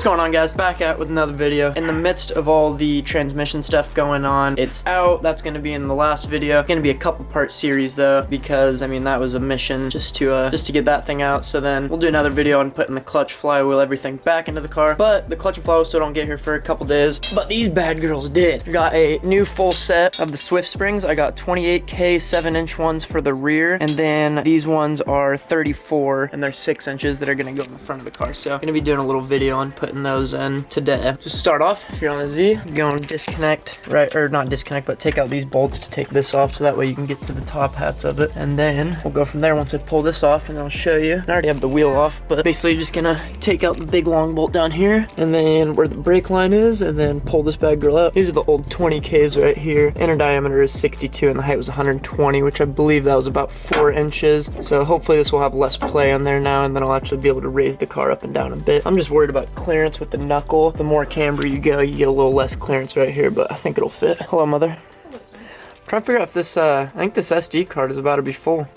What's going on, guys? Back out with another video. In the midst of all the transmission stuff going on, it's out. That's going to be in the last video. It's going to be a couple part series though, because I mean that was a mission just to get that thing out. So then we'll do another video on putting the clutch, flywheel, everything back into the car. But the clutch and flywheel still don't get here for a couple days. But these bad girls did. I got a new full set of the Swift springs. I got 28K 7-inch ones for the rear, and then these ones are 34 and they're 6 inches that are going to go in the front of the car. So I'm going to be doing a little video on putting those in today. Just start off, if you're on a Z, go and disconnect, right, or not disconnect, but take out these bolts to take this off so that way you can get to the top hats of it. And then we'll go from there once I pull this off, and I'll show you. I already have the wheel off, but basically you're just gonna take out the big long bolt down here, and then where the brake line is, and then pull this bad girl out. These are the old 20Ks right here. Inner diameter is 62 and the height was 120, which I believe that was about 4 inches. So hopefully this will have less play on there now, and then I'll actually be able to raise the car up and down a bit. I'm just worried about clearance with the knuckle. The more camber you go, you get a little less clearance right here, but I think it'll fit. Hello, mother. Trying to figure out if this, I think this SD card is about to be full.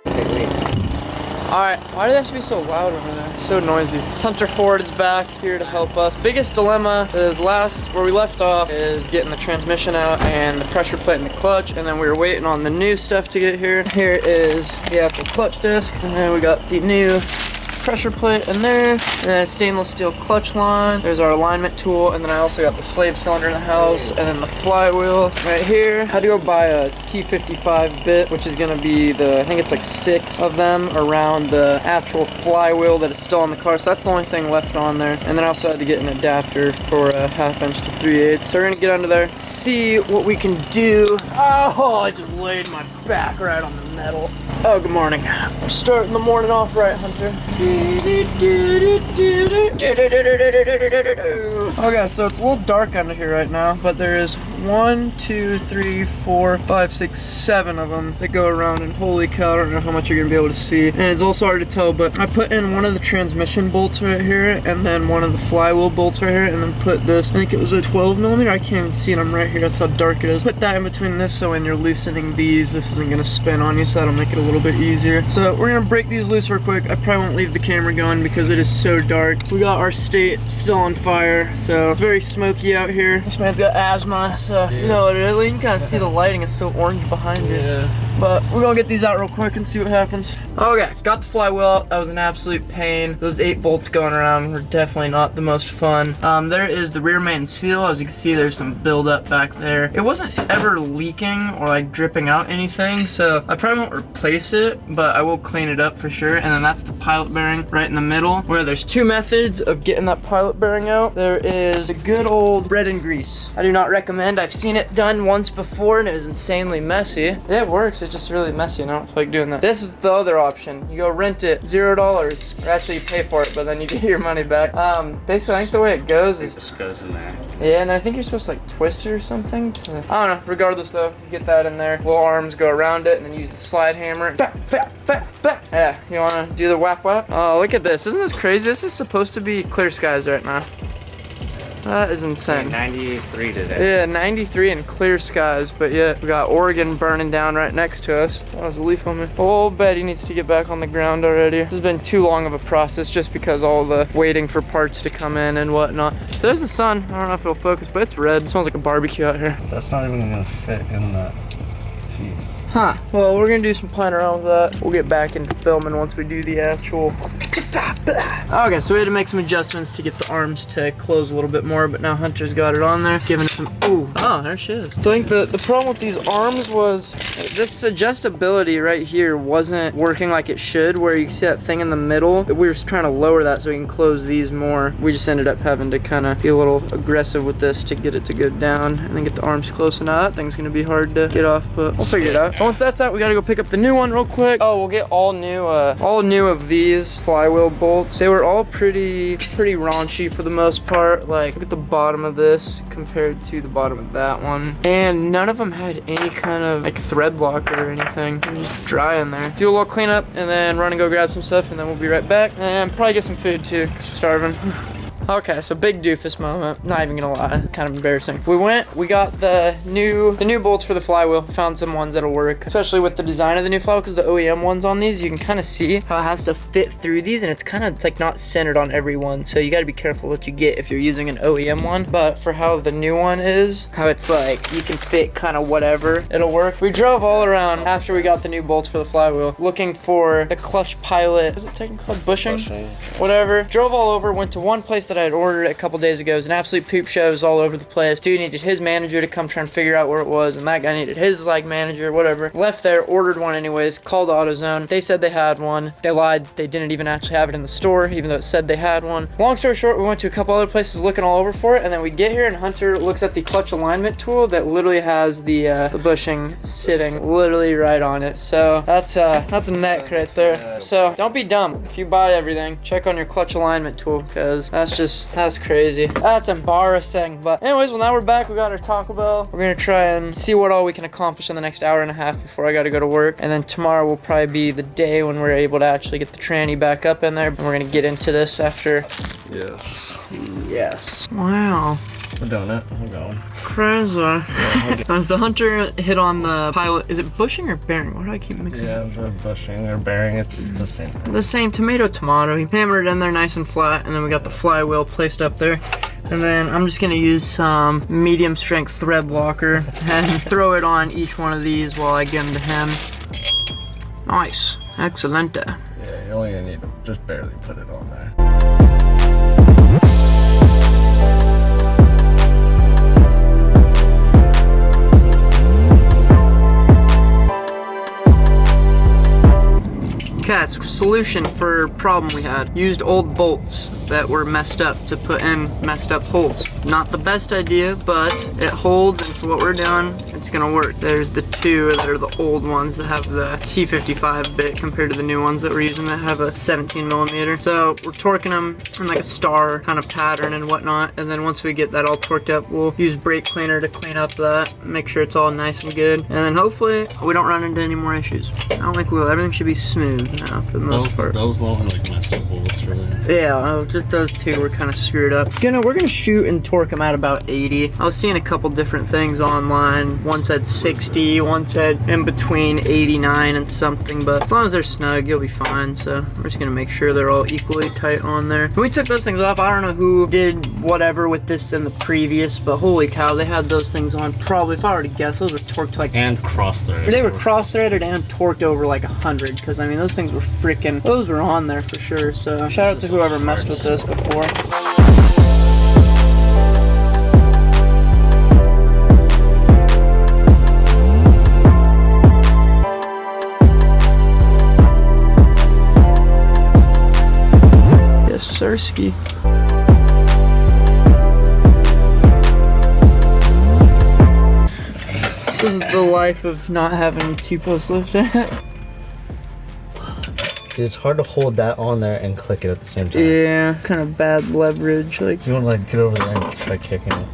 Alright, why do they have to be so loud over there? So noisy. Hunter Ford is back here to help us. Biggest dilemma is where we left off is getting the transmission out and the pressure plate and the clutch, and then we were waiting on the new stuff to get here. Here is the actual clutch disc, and then we got the new pressure plate in there, and then a stainless steel clutch line. There's our alignment tool, and then I also got the slave cylinder in the house, and then the flywheel right here. I had to go buy a T55 bit, which is gonna be I think it's like 6 of them around the actual flywheel that is still on the car, so that's the only thing left on there. And then I also had to get an adapter for a 1/2 inch to 3/8. So we're gonna get under there, see what we can do. Oh, I just laid my back right on the metal. Oh, good morning. We're starting the morning off right, Hunter. Okay, so it's a little dark under here right now, but there is 1, 2, 3, 4, 5, 6, 7 of them that go around, and holy cow, I don't know how much you're gonna be able to see. And it's also hard to tell, but I put in one of the transmission bolts right here, and then one of the flywheel bolts right here, and then put this, I think it was a 12mm, I can't even see it, I'm right here, that's how dark it is. Put that in between this, so when you're loosening these, this isn't gonna spin on you, so that'll make it a little bit easier. So we're gonna break these loose real quick. I probably won't leave the camera going because it is so dark. We got our state still on fire, so it's very smoky out here. This man's got asthma, so you know what it is. You can kind of see the lighting, it's so orange behind it. But we're gonna get these out real quick and see what happens. Okay, got the flywheel out. That was an absolute pain. Those 8 bolts going around were definitely not the most fun. There is the rear main seal. As you can see, there's some buildup back there. It wasn't ever leaking or like dripping out anything, so I probably won't replace it, but I will clean it up for sure. And then that's the pilot bearing right in the middle, where there's 2 methods of getting that pilot bearing out. There is the good old bread and grease. I do not recommend. I've seen it done once before and it was insanely messy. It works, it's just really messy and I don't feel like doing that. This is the other option. You go rent it, $0, or actually you pay for it, but then you get your money back. Basically I think the way it goes is, it just goes in there. yeah, and then I think you're supposed to like twist it or something to, I don't know. Regardless though, you get that in there. Little arms go around it, and then use the slide hammer. Yeah, you wanna do the whap whap? Oh, look at this. Isn't this crazy? This is supposed to be clear skies right now. That is insane. 93 today. Yeah, 93 and clear skies, but yet we got Oregon burning down right next to us. That was a leaf on me. Old Betty needs to get back on the ground already. This has been too long of a process just because all the waiting for parts to come in and whatnot. So there's the sun. I don't know if it'll focus, but it's red. It smells like a barbecue out here. That's not even gonna fit in the sheet. Huh. Well, we're gonna do some playing around with that. We'll get back into filming once we do the actual. Okay, so we had to make some adjustments to get the arms to close a little bit more, but now Hunter's got it on there, giving it some, oh, there she is. So I think the problem with these arms was this adjustability right here wasn't working like it should, where you see that thing in the middle. We were trying to lower that so we can close these more. We just ended up having to kind of be a little aggressive with this to get it to go down and then get the arms close enough. That thing's gonna be hard to get off, but we'll figure it out. Once that's out, we gotta go pick up the new one real quick. Oh, we'll get all new of these flywheel bolts. They were all pretty raunchy for the most part. Like, look at the bottom of this compared to the bottom of that one. And none of them had any kind of like thread lock or anything. They're just dry in there. Do a little cleanup and then run and go grab some stuff, and then we'll be right back. And probably get some food too, 'cause we're starving. Okay, so big doofus moment. Not even gonna lie, kind of embarrassing. We got the new bolts for the flywheel. Found some ones that'll work, especially with the design of the new flywheel, because the OEM ones on these, you can kind of see how it has to fit through these, and it's like not centered on every one. So you got to be careful what you get if you're using an OEM one. But for how the new one is, how it's like you can fit kind of whatever, it'll work. We drove all around after we got the new bolts for the flywheel, looking for the clutch pilot. Is it technically called bushing? Whatever. Drove all over. Went to one place that I had ordered a couple days ago. It was an absolute poop show. It was all over the place. Dude needed his manager to come try and figure out where it was, and that guy needed his like manager, whatever. Left there, ordered one anyways, called AutoZone. They said they had one. They lied. They didn't even actually have it in the store, even though it said they had one. Long story short, we went to a couple other places looking all over for it, and then we get here and Hunter looks at the clutch alignment tool that literally has the bushing sitting literally right on it. So that's a neck right there. So don't be dumb. If you buy everything, check on your clutch alignment tool, because that's crazy. That's embarrassing. But anyways, well, now we're back. We got our Taco Bell. We're gonna try and see what all we can accomplish in the next hour and a half before I gotta go to work. And then tomorrow will probably be the day when we're able to actually get the tranny back up in there. And we're gonna get into this after. Yes. Wow. We're doing it. We're going. Crazy. As the Hunter hit on the pilot, is it bushing or bearing? Why do I keep mixing? Yeah, the bushing or bearing, it's the same thing. The same tomato. He hammered it in there nice and flat, and then we got the flywheel placed up there. And then I'm just gonna use some medium strength thread locker and throw it on each one of these while I get them to him. Nice. Excellent. Yeah, you only need to just barely put it on there. Okay, solution for problem we had. Used old bolts that were messed up to put in messed up holes. Not the best idea, but it holds, and for what we're doing, it's gonna work. There's the two that are the old ones that have the T55 bit compared to the new ones that we're using that have a 17 millimeter. So we're torquing them in like a star kind of pattern and whatnot, and then once we get that all torqued up, we'll use brake cleaner to clean up that, make sure it's all nice and good, and then hopefully we don't run into any more issues. I don't think we will. Everything should be smooth now for the most part. Those look like messed up bolts, really. Yeah, just those two were kind of screwed up. We're gonna shoot and torque them at about 80. I was seeing a couple different things online. One said 60, one said in between 89 and something, but as long as they're snug, you'll be fine. So we're just gonna make sure they're all equally tight on there. When we took those things off, I don't know who did whatever with this in the previous, but holy cow, they had those things on probably, if I were to guess, those were torqued to like... And cross-threaded. They were cross-threaded and torqued over like 100, because I mean, those things were freaking, those were on there for sure. So shout out to whoever messed with this before. Yes, sirski. This is the life of not having two post lift. It's hard to hold that on there and click it at the same time. Yeah, kind of bad leverage. Like, If you want to like get over there and try kicking it.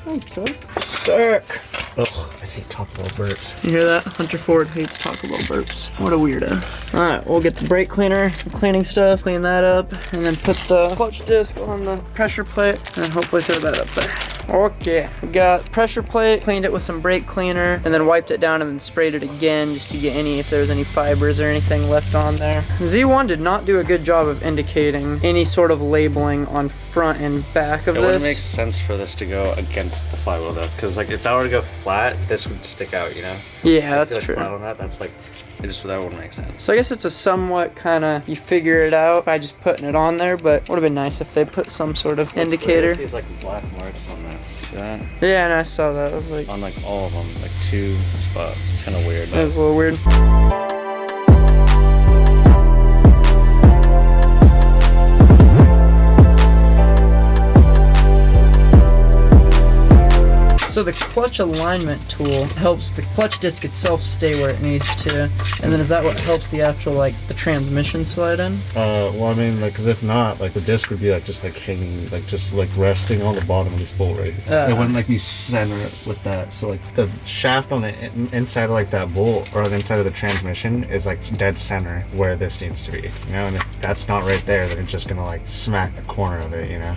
okay. Sick. Ugh, I hate Taco Bell burps. You hear that? Hunter Ford hates Taco Bell burps. What a weirdo. Alright, we'll get the brake cleaner, some cleaning stuff, clean that up, and then put the clutch disc on the pressure plate, and hopefully throw that up there. Okay, we got pressure plate, cleaned it with some brake cleaner, and then wiped it down and then sprayed it again just to get if there's any fibers or anything left on there. Z1 did not do a good job of indicating any sort of labeling on front and back of It this. wouldn't make sense for this to go against the flywheel though, because like if that were to go flat, this would stick out, you know? Yeah, I that's feel like true. Flat on that that wouldn't make sense. So I guess it's a somewhat kind of, you figure it out by just putting it on there, but would have been nice if they put some sort of indicator. These like black marks on this. See that? Yeah, and I saw that. I was like, On like all of them, like 2 spots. It's kind of weird. that was a little weird. So So the clutch alignment tool helps the clutch disc itself stay where it needs to, and then is that what helps the actual like the transmission slide in? Well, I mean, like, because if not, like, the disc would be like just like hanging, like just like resting on the bottom of this bolt right here. It wouldn't like be center with that. So like the shaft on the inside of like that bolt or the inside of the transmission is like dead center where this needs to be, you know. And if that's not right there, then it's just gonna like smack the corner of it, you know.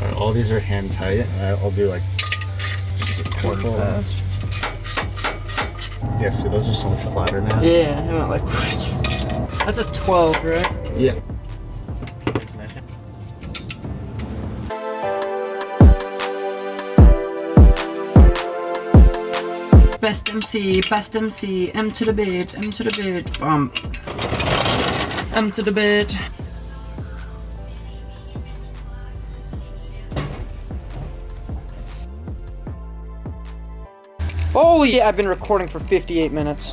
Alright, all these are hand tight. I'll do like just a couple. Yeah, see, those are so much flatter now. Yeah, I went like. That's a 12, right? Yeah. Best MC, M to the beat, bump. M to the beat. Holy, I've been recording for 58 minutes.